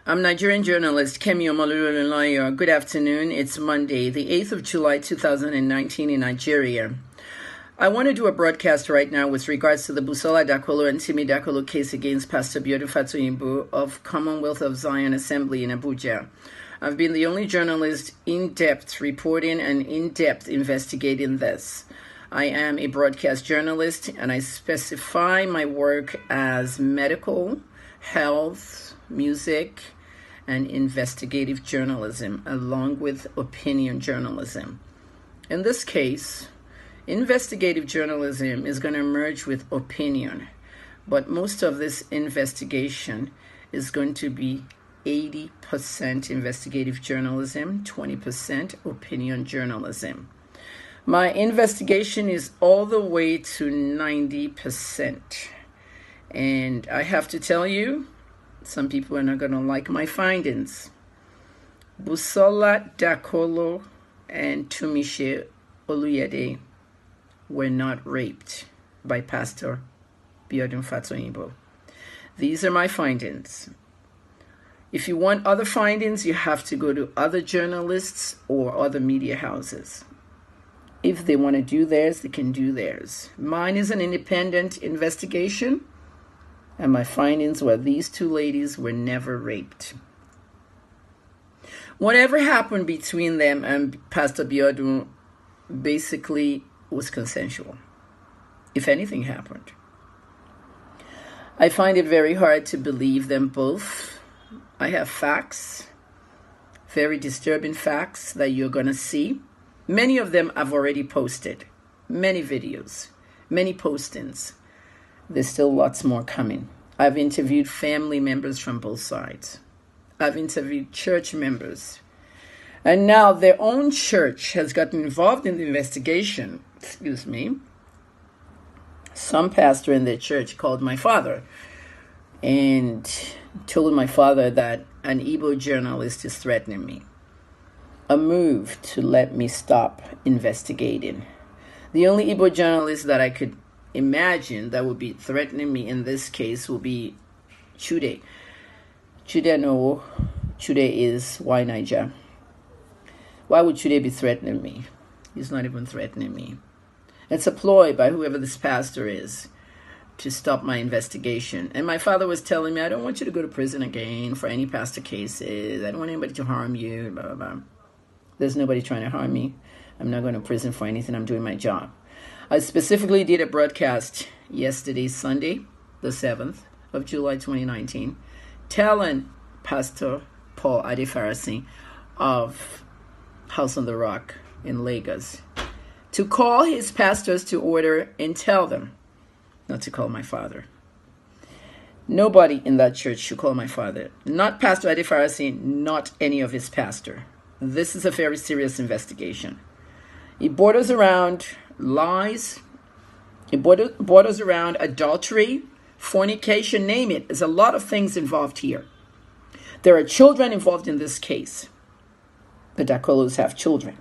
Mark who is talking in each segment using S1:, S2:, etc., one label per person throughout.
S1: I'm Nigerian journalist Kemi Olunloyo. Good afternoon. It's Monday, the 8th of July, 2019 in Nigeria. I want to do a broadcast right now with regards to the Busola, Dakolo, and Dakolo case against Pastor Biodun Fatoyinbo of Commonwealth of Zion Assembly in Abuja. I've been the only journalist in-depth reporting and in-depth investigating this. I am a broadcast journalist, and I specify my work as medical, health, music, and investigative journalism, along with opinion journalism. In this case, investigative journalism is going to merge with opinion, but most of this investigation is going to be 80% investigative journalism, 20% opinion journalism. My investigation is all the way to 90%. And I have to tell you, some people are not going to like my findings. Busola, Dakolo, and Tumishe Oluyede were not raped by Pastor Biodun Fatoyinbo. These are my findings. If you want other findings, you have to go to other journalists or other media houses. If they want to do theirs, they can do theirs. Mine is an independent investigation, and my findings were these two ladies were never raped. Whatever happened between them and Pastor Biodun basically was consensual, if anything happened. I find it very hard to believe them both. I have facts, very disturbing facts that you're going to see. Many of them I've already posted, many videos, many postings. There's still lots more coming. I've interviewed family members from both sides. I've interviewed church members. And now their own church has gotten involved in the investigation. Some pastor in their church called my father and told my father that an Igbo journalist is threatening me. A move to let me stop investigating. The only Igbo journalist that I could imagine that would be threatening me in this case will be Chude. Chude is why Niger. Why would Chude be threatening me? He's not even threatening me. It's a ploy by whoever this pastor is to stop my investigation. And my father was telling me, I don't want you to go to prison again for any pastor cases. I don't want anybody to harm you, blah, blah, blah. There's nobody trying to harm me. I'm not going to prison for anything. I'm doing my job. I specifically did a broadcast yesterday, Sunday, the 7th of July, 2019, telling Pastor Paul Adefarasi of House on the Rock in Lagos to call his pastors to order and tell them not to call my father. Nobody in that church should call my father. Not Pastor Adefarasi, not any of his pastor. This is a very serious investigation. It borders around lies. It borders around adultery, fornication, name it. There's a lot of things involved here. There are children involved in this case. The Dakolos have children.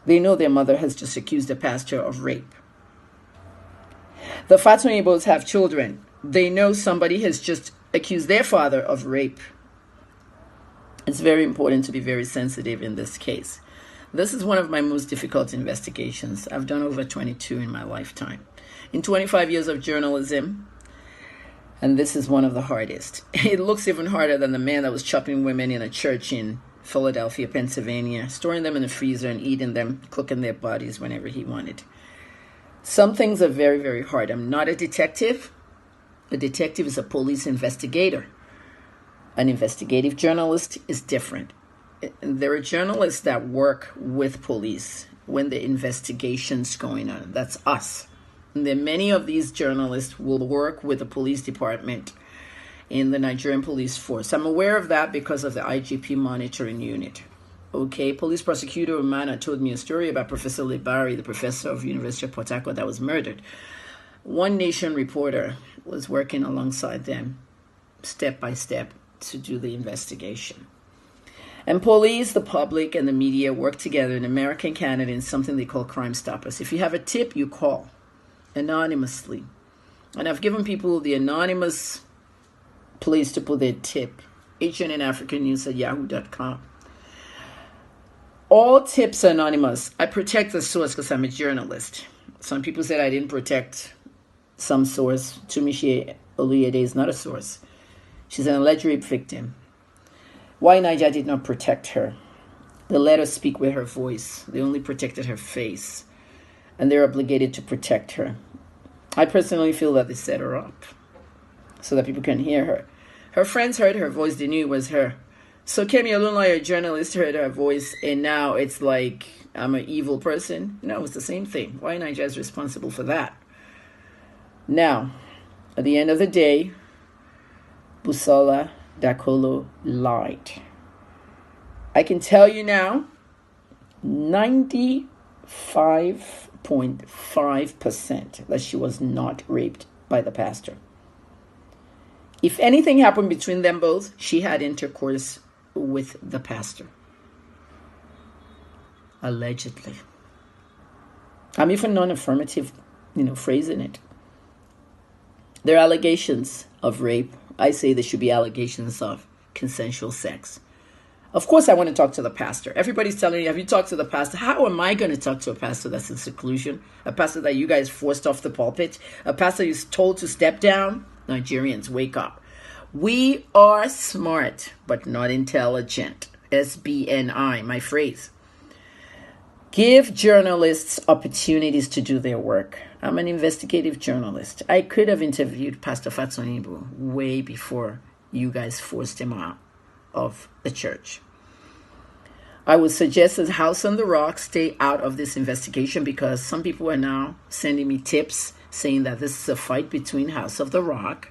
S1: They know their mother has just accused the pastor of rape. The Fatoyimbos have children. They know somebody has just accused their father of rape. It's very important to be very sensitive in this case. This is one of my most difficult investigations. I've done over 22 in my lifetime. In 25 years of journalism, and this is one of the hardest. It looks even harder than the man that was chopping women in a church in Philadelphia, Pennsylvania, storing them in the freezer and eating them, cooking their bodies whenever he wanted. Some things are very, very hard. I'm not a detective. A detective is a police investigator. An investigative journalist is different. There are journalists that work with police when the investigation's going on. That's us. And then many of these journalists will work with the police department in the Nigerian police force. I'm aware of that because of the IGP monitoring unit. Okay, police prosecutor Umana told me a story about Professor Libari, the professor of University of Port Harcourt that was murdered. One Nation reporter was working alongside them, step by step, to do the investigation. And police, the public, and the media work together in America and Canada in something they call Crime Stoppers. If you have a tip, you call anonymously. And I've given people the anonymous place to put their tip Asian and African News at yahoo.com. All tips anonymous. I protect the source because I'm a journalist. Some people said I didn't protect some source. Tumishi Oluyede is not a source. She's an alleged rape victim. Why Niger did not protect her? They let her speak with her voice. They only protected her face. And they're obligated to protect her. I personally feel that they set her up so that people can hear her. Her friends heard her voice. They knew it was her. So Kemi Olunloyo, a journalist, heard her voice, and now it's like I'm an evil person. No, it's the same thing. Why Niger is responsible for that? Now, at the end of the day, Busola Dakolo lied. I can tell you now, 95.5% that she was not raped by the pastor. If anything happened between them both, she had intercourse with the pastor. Allegedly. I'm even non-affirmative, phrasing it. There are allegations of rape. I say there should be allegations of consensual sex. Of course, I want to talk to the pastor. Everybody's telling me, have you talked to the pastor? How am I going to talk to a pastor that's in seclusion? A pastor that you guys forced off the pulpit? A pastor you're told to step down? Nigerians, wake up. We are smart, but not intelligent. SBNI, my phrase. Give journalists opportunities to do their work. I'm an investigative journalist. I could have interviewed Pastor Fatsonibu way before you guys forced him out of the church. I would suggest that House on the Rock stay out of this investigation because some people are now sending me tips saying that this is a fight between House on the Rock,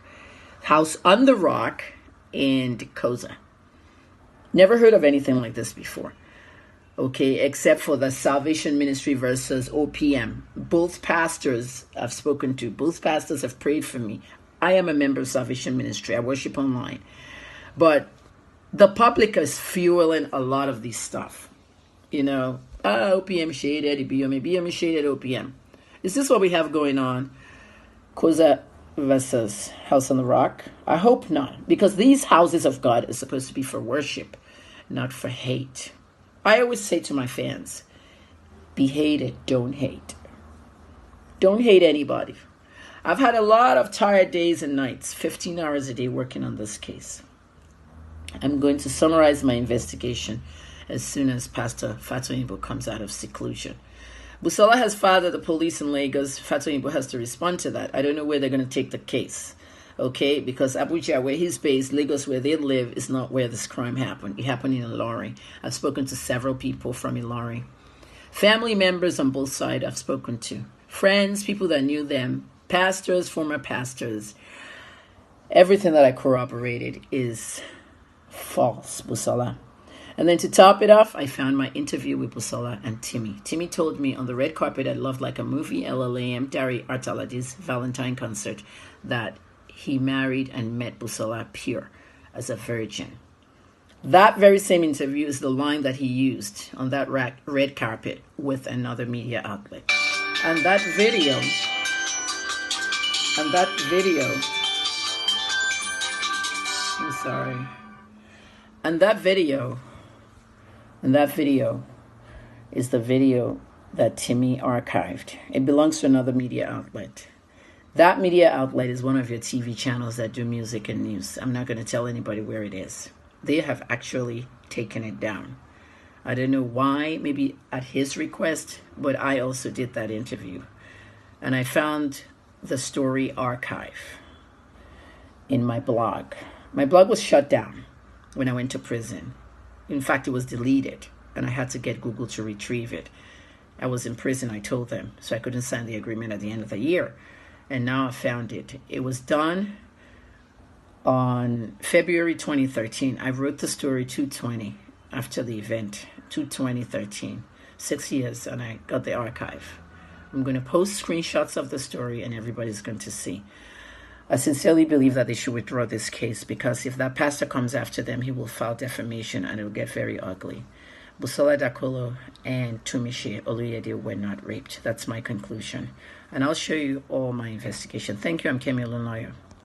S1: and COZA. Never heard of anything like this before. Okay, except for the Salvation Ministry versus OPM. Both pastors I've spoken to, both pastors have prayed for me. I am a member of Salvation Ministry. I worship online. But the public is fueling a lot of this stuff. OPM shaded, BM shaded OPM. Is this what we have going on? COZA versus House on the Rock? I hope not, because these houses of God are supposed to be for worship, not for hate. I always say to my fans, be hated, don't hate. Don't hate anybody. I've had a lot of tired days and nights, 15 hours a day working on this case. I'm going to summarize my investigation as soon as Pastor Fatsonibu comes out of seclusion. Busola has filed at the police in Lagos. Fatsonibu has to respond to that. I don't know where they're going to take the case. Okay, because Abuja, where he's based, Lagos, where they live, is not where this crime happened. It happened in Ilorin. I've spoken to several people from Ilorin. Family members on both sides I've spoken to. Friends, people that knew them, pastors, former pastors. Everything that I corroborated is false, Busola. And then to top it off, I found my interview with Busola and Timmy. Timmy told me on the red carpet at Love Like a Movie, LLAM, Dari Artaladi's Valentine concert, that he married and met Busola pure as a virgin. That very same interview is the line that he used on that red carpet with another media outlet. And that video, I'm sorry. And that video is the video that Timmy archived. It belongs to another media outlet. That media outlet is one of your TV channels that do music and news. I'm not going to tell anybody where it is. They have actually taken it down. I don't know why, maybe at his request, but I also did that interview. And I found the story archive in my blog. My blog was shut down when I went to prison. In fact, it was deleted, and I had to get Google to retrieve it. I was in prison, I told them, so I couldn't sign the agreement at the end of the year. And now I found it. It was done on February 2013. I wrote the story 2/20 after the event, 2/2013. 6 years, and I got the archive. I'm going to post screenshots of the story, and everybody's going to see. I sincerely believe that they should withdraw this case, because if that pastor comes after them, he will file defamation, and it will get very ugly. Busola Dakolo and Tumishi Oluyede were not raped. That's my conclusion. And I'll show you all my investigation. Thank you. I'm Kemi Olunloyo.